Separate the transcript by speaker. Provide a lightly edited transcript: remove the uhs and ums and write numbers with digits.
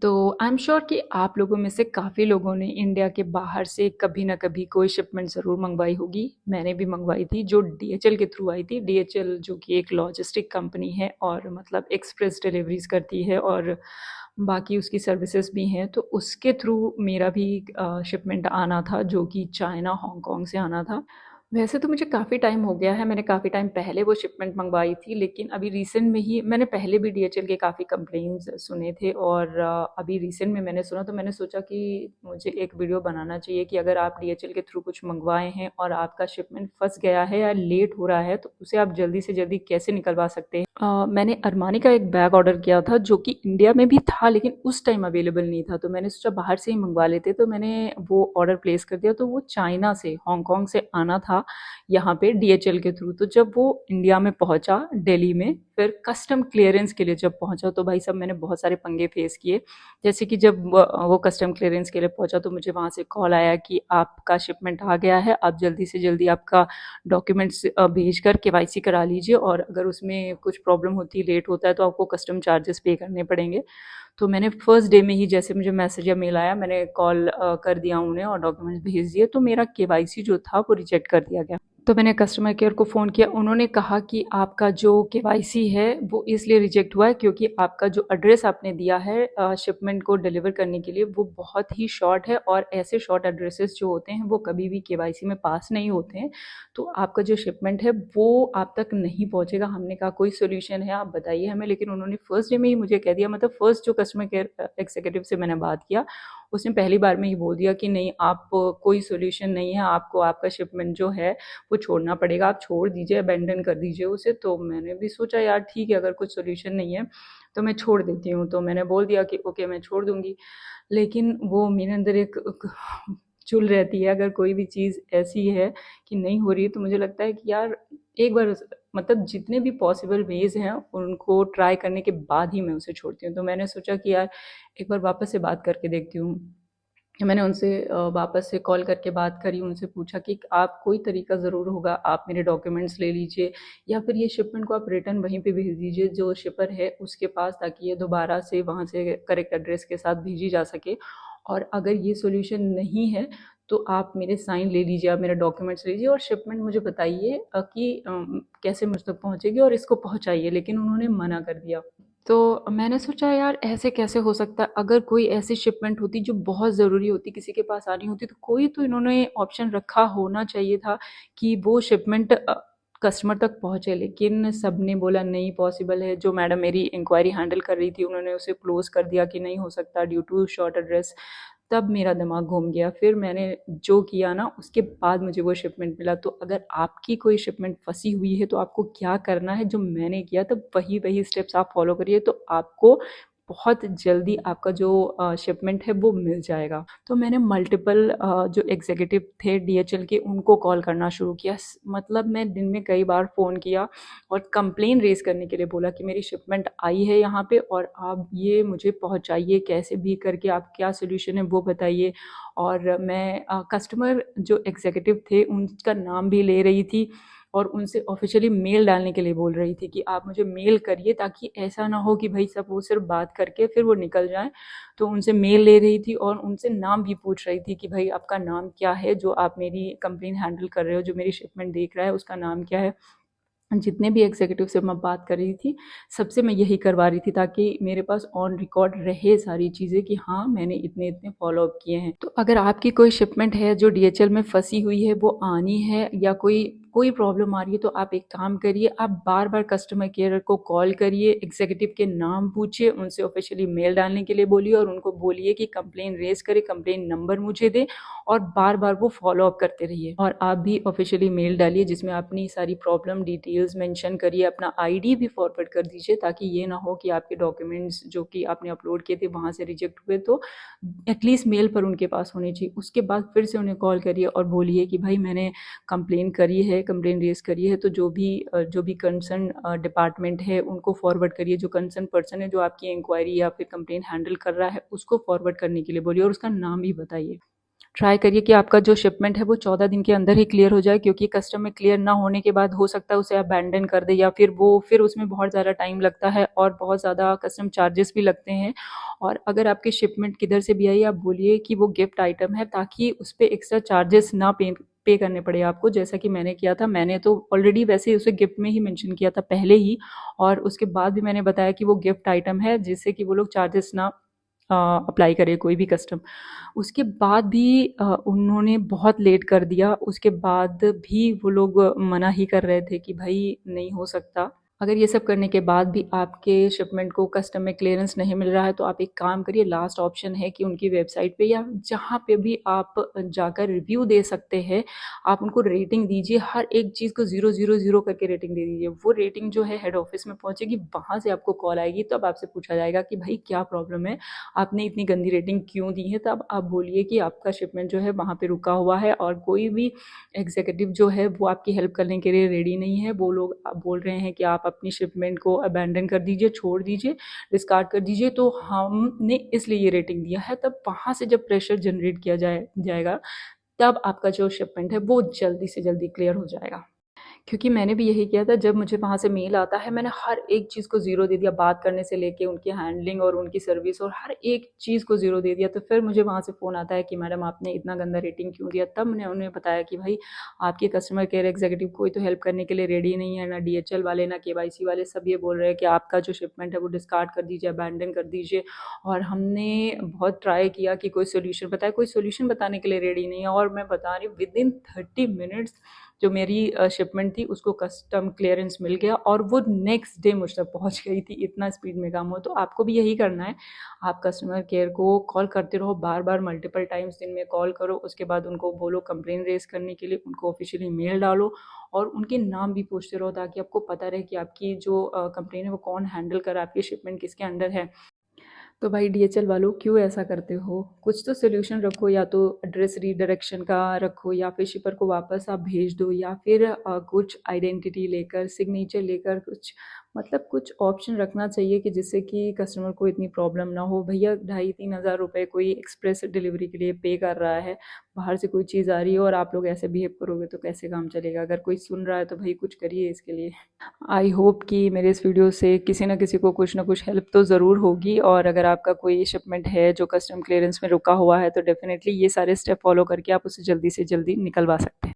Speaker 1: तो I am sure कि आप लोगों में से काफ़ी लोगों ने इंडिया के बाहर से कभी ना कभी कोई शिपमेंट ज़रूर मंगवाई होगी। मैंने भी मंगवाई थी, जो डीएचएल के थ्रू आई थी। डीएचएल जो कि एक लॉजिस्टिक कंपनी है और मतलब एक्सप्रेस डिलीवरीज करती है और बाकी उसकी सर्विसेज भी हैं। तो उसके थ्रू मेरा भी शिपमेंट आना था, जो कि चाइना हांगकांग से आना था। वैसे तो मुझे काफ़ी टाइम हो गया है, मैंने काफ़ी टाइम पहले वो शिपमेंट मंगवाई थी, लेकिन अभी रिसेंट में ही मैंने पहले भी डीएचएल के काफ़ी कंप्लेंट्स सुने थे और अभी रिसेंट में मैंने सुना, तो मैंने सोचा कि मुझे एक वीडियो बनाना चाहिए कि अगर आप डीएचएल के थ्रू कुछ मंगवाए हैं और आपका शिपमेंट फंस गया है या लेट हो रहा है, तो उसे आप जल्दी से जल्दी कैसे निकलवा सकते हैं। मैंने अरमानी का एक बैग ऑर्डर किया था, जो कि इंडिया में भी था लेकिन उस टाइम अवेलेबल नहीं था, तो मैंने सोचा बाहर से ही मंगवा लेते। तो मैंने वो ऑर्डर प्लेस कर दिया, तो वो चाइना से, हांगकांग से आना था यहाँ पे डीएचएल के थ्रू। तो जब वो इंडिया में पहुंचा दिल्ली में, फिर कस्टम क्लियरेंस के लिए जब पहुंचा, तो भाई साहब मैंने बहुत सारे पंगे फेस किए। जैसे कि जब वो कस्टम क्लियरेंस के लिए पहुंचा, तो मुझे वहाँ से कॉल आया कि आपका शिपमेंट आ गया है, आप जल्दी से जल्दी आपका डॉक्यूमेंट्स भेज कर केवाईसी करा लीजिए, और अगर उसमें कुछ प्रॉब्लम होती है, लेट होता है, तो आपको कस्टम चार्जेस पे करने पड़ेंगे। तो मैंने फर्स्ट डे में ही जैसे मुझे मैसेज या मेल आया, मैंने कॉल कर दिया उन्हें और डॉक्यूमेंट्स भेज दिए, तो मेरा केवाईसी जो था वो रिजेक्ट कर दिया गया। तो मैंने कस्टमर केयर को फ़ोन किया, उन्होंने कहा कि आपका जो केवाईसी है वो इसलिए रिजेक्ट हुआ है क्योंकि आपका जो एड्रेस आपने दिया है शिपमेंट को डिलीवर करने के लिए, वो बहुत ही शॉर्ट है और ऐसे शॉर्ट एड्रेसेस जो होते हैं वो कभी भी केवाईसी में पास नहीं होते हैं। तो आपका जो शिपमेंट है वो आप तक नहीं पहुंचेगा। हमने कहा कोई सोल्यूशन है आप बताइए हमें, लेकिन उन्होंने फर्स्ट डे में ही मुझे कह दिया, मतलब फर्स्ट जो कस्टमर केयर एग्जीक्यूटिव से मैंने बात किया, उसने पहली बार में ही बोल दिया कि नहीं, आप कोई सोल्यूशन नहीं है, आपको आपका शिपमेंट जो है वो छोड़ना पड़ेगा, आप छोड़ दीजिए, अबेंडन कर दीजिए उसे। तो मैंने भी सोचा यार ठीक है, अगर कुछ सोल्यूशन नहीं है तो मैं छोड़ देती हूँ। तो मैंने बोल दिया कि ओके मैं छोड़ दूँगी। लेकिन वो मेरे अंदर एक चुल रहती है, अगर कोई भी चीज़ ऐसी है कि नहीं हो रही है, तो मुझे लगता है कि यार एक बार, मतलब जितने भी पॉसिबल वेज़ हैं उनको ट्राई करने के बाद ही मैं उसे छोड़ती हूँ। तो मैंने सोचा कि यार एक बार वापस से बात करके देखती हूँ। मैंने उनसे वापस से कॉल करके बात करी, उनसे पूछा कि आप कोई तरीका ज़रूर होगा, आप मेरे डॉक्यूमेंट्स ले लीजिए या फिर ये शिपमेंट को आप रिटर्न वहीं पे भेज दीजिए जो शिपर है उसके पास, ताकि ये दोबारा से वहाँ से करेक्ट एड्रेस के साथ भेजी जा सके। और अगर ये सॉल्यूशन नहीं है तो आप मेरे साइन ले लीजिए, आप मेरे डॉक्यूमेंट्स लीजिए और शिपमेंट मुझे बताइए कि कैसे मुझ तक पहुँचेगी और इसको पहुँचाइए। लेकिन उन्होंने मना कर दिया। तो मैंने सोचा यार ऐसे कैसे हो सकता है, अगर कोई ऐसी शिपमेंट होती जो बहुत ज़रूरी होती, किसी के पास आनी होती, तो कोई तो इन्होंने ऑप्शन रखा होना चाहिए था कि वो शिपमेंट कस्टमर तक पहुँचे। लेकिन सबने बोला नहीं पॉसिबल है। जो मैडम मेरी इंक्वायरी हैंडल कर रही थी उन्होंने उसे क्लोज़ कर दिया कि नहीं हो सकता ड्यू टू शॉर्ट एड्रेस। तब मेरा दिमाग घूम गया। फिर मैंने जो किया ना, उसके बाद मुझे वो शिपमेंट मिला। तो अगर आपकी कोई शिपमेंट फंसी हुई है तो आपको क्या करना है, जो मैंने किया तो वही वही स्टेप्स आप फॉलो करिए, तो आपको बहुत जल्दी आपका जो शिपमेंट है वो मिल जाएगा। तो मैंने मल्टीपल जो एग्जीक्यूटिव थे डीएचएल के उनको कॉल करना शुरू किया। मतलब मैं दिन में कई बार फ़ोन किया और कंप्लेन रेज़ करने के लिए बोला कि मेरी शिपमेंट आई है यहाँ पे और आप ये मुझे पहुँचाइए कैसे भी करके, आप क्या सॉल्यूशन है वो बताइए। और मैं कस्टमर जो एग्जीक्यूटिव थे उनका नाम भी ले रही थी और उनसे ऑफ़िशियली मेल डालने के लिए बोल रही थी कि आप मुझे मेल करिए, ताकि ऐसा ना हो कि भाई सब वो सिर्फ बात करके फिर वो निकल जाएँ। तो उनसे मेल ले रही थी और उनसे नाम भी पूछ रही थी कि भाई आपका नाम क्या है, जो आप मेरी कंप्लेन हैंडल कर रहे हो, जो मेरी शिपमेंट देख रहा है उसका नाम क्या है। जितने भी एग्जीक्यूटिव से मैं बात कर रही थी, सबसे मैं यही करवा रही थी, ताकि मेरे पास ऑन रिकॉर्ड रहे सारी चीज़ें कि हाँ, मैंने इतने-इतने फ़ॉलो अप किए हैं। तो अगर आपकी कोई शिपमेंट है जो डीएचएल में फँसी हुई है, वो आनी है या कोई कोई प्रॉब्लम आ रही है, तो आप एक काम करिए, आप बार-बार कस्टमर केयर को कॉल करिए, एग्जीक्यूटिव के नाम पूछिए, उनसे ऑफ़िशियली मेल डालने के लिए बोलिए और उनको बोलिए कि कंप्लेन रेज़ करें, कंप्लेन नंबर मुझे दें और बार-बार वो फ़ॉलो अप करते रहिए। और आप भी ऑफ़िशियली मेल डालिए जिसमें अपनी सारी प्रॉब्लम डिटेल्स मेंशन करिए, अपना आईडी भी फॉरवर्ड कर दीजिए, ताकि ये ना हो कि आपके डॉक्यूमेंट्स जो कि आपने अपलोड किए थे वहाँ से रिजेक्ट हुए, तो एटलीस्ट मेल पर उनके पास होने चाहिए। उसके बाद फिर से उन्हें कॉल करिए और बोलिए कि भाई मैंने कंप्लेन करी है, कंप्लेन रेज़ करी है, तो जो भी कंसर्न डिपार्टमेंट है उनको फॉरवर्ड करिए, जो कंसर्न पर्सन है जो आपकी इंक्वायरी या फिर कंप्लेन हैंडल कर रहा है उसको फॉरवर्ड करने के लिए बोलिए और उसका नाम भी बताइए। ट्राई करिए कि आपका जो शिपमेंट है वो 14 दिन के अंदर ही क्लियर हो जाए, क्योंकि कस्टम में क्लियर ना होने के बाद हो सकता है उसे अबैंडन कर दे, या फिर उसमें बहुत ज़्यादा टाइम लगता है और बहुत ज़्यादा कस्टम चार्जेस भी लगते हैं। और अगर आपकी शिपमेंट किधर से भी आई, आप बोलिए कि वो गिफ्ट आइटम है, ताकि उस पर एक्स्ट्रा चार्जेस ना पे करने पड़े आपको, जैसा कि मैंने किया था। मैंने तो ऑलरेडी वैसे ही उसे गिफ्ट में ही मेंशन किया था पहले ही, और उसके बाद भी मैंने बताया कि वो गिफ्ट आइटम है, जिससे कि वो लोग चार्जेस ना अप्लाई करे कोई भी कस्टम। उसके बाद भी उन्होंने बहुत लेट कर दिया, उसके बाद भी वो लोग मना ही कर रहे थे कि भाई नहीं हो सकता। अगर ये सब करने के बाद भी आपके शिपमेंट को कस्टम में क्लियरेंस नहीं मिल रहा है, तो आप एक काम करिए, लास्ट ऑप्शन है कि उनकी वेबसाइट पे या जहाँ पे भी आप जाकर रिव्यू दे सकते हैं, आप उनको रेटिंग दीजिए। हर एक चीज़ को 0 0 0 करके रेटिंग दे दीजिए। वो रेटिंग जो है हेड ऑफिस में पहुँचेगी, वहाँ से आपको कॉल आएगी, तब आपसे पूछा जाएगा कि भाई क्या प्रॉब्लम है, आपने इतनी गंदी रेटिंग क्यों दी है। तब आप बोलिए कि आपका शिपमेंट जो है वहाँ पे रुका हुआ है, और कोई भी एग्जीक्यूटिव जो है वो आपकी हेल्प करने के लिए रेडी नहीं है। वो लोग बोल रहे हैं कि आप अपनी शिपमेंट को अबैंडन कर दीजिए, छोड़ दीजिए, डिस्कार्ड कर दीजिए, तो हमने इसलिए ये रेटिंग दिया है। तब वहाँ से जब प्रेशर जनरेट किया जाएगा, तब आपका जो शिपमेंट है वो जल्दी से जल्दी क्लियर हो जाएगा। क्योंकि मैंने भी यही किया था, जब मुझे वहाँ से मेल आता है, मैंने हर एक चीज़ को ज़ीरो दे दिया, बात करने से लेके उनकी हैंडलिंग और उनकी सर्विस, और हर एक चीज़ को ज़ीरो दे दिया। तो फिर मुझे वहाँ से फ़ोन आता है कि मैडम आपने इतना गंदा रेटिंग क्यों दिया। तब मैंने उन्हें बताया कि भाई आपके कस्टमर केयर एग्जीक्यूटिव कोई तो हेल्प करने के लिए रेडी नहीं है, ना DHL वाले, ना KYC वाले। सब ये बोल रहे हैं कि आपका जो शिपमेंट है वो डिस्कार्ड कर दीजिए, अबैंडन कर दीजिए। और हमने बहुत ट्राई किया कि कोई सोल्यूशन बताए, कोई सोल्यूशन बताने के लिए रेडी नहीं है। और मैं बता रही हूँ, विदिन 30 मिनट्स जो मेरी शिपमेंट थी उसको कस्टम क्लियरेंस मिल गया, और वो नेक्स्ट डे मुझ तक पहुंच गई थी। इतना स्पीड में काम हो। तो आपको भी यही करना है, आप कस्टमर केयर को कॉल करते रहो, बार बार मल्टीपल टाइम्स दिन में कॉल करो। उसके बाद उनको बोलो कंप्लेन रेज करने के लिए, उनको ऑफिशियली मेल डालो, और उनके नाम भी पूछते रहो, ताकि आपको पता रहे कि आपकी जो कंप्लेन है वो कौन हैंडल कर रहा है, आपकी शिपमेंट किसके अंडर है। तो भाई DHL वालों, क्यों ऐसा करते हो? कुछ तो सोल्यूशन रखो, या तो एड्रेस रीडायरेक्शन का रखो, या फिर शिपर को वापस आप भेज दो, या फिर कुछ आइडेंटिटी लेकर, सिग्नेचर लेकर, कुछ मतलब कुछ ऑप्शन रखना चाहिए कि जिससे कि कस्टमर को इतनी प्रॉब्लम ना हो। भैया 2,500-3,000 रुपये कोई एक्सप्रेस डिलीवरी के लिए पे कर रहा है, बाहर से कोई चीज़ आ रही है, और आप लोग ऐसे बिहेव करोगे तो कैसे काम चलेगा? अगर कोई सुन रहा है तो भाई कुछ करिए इसके लिए। आई होप कि मेरे इस वीडियो से किसी न किसी को कुछ ना कुछ हेल्प तो ज़रूर होगी। और अगर आपका कोई शिपमेंट है जो कस्टम क्लियरेंस में रुका हुआ है, तो डेफिनेटली ये सारे स्टेप फॉलो करके आप उसे जल्दी से जल्दी निकलवा सकते हैं।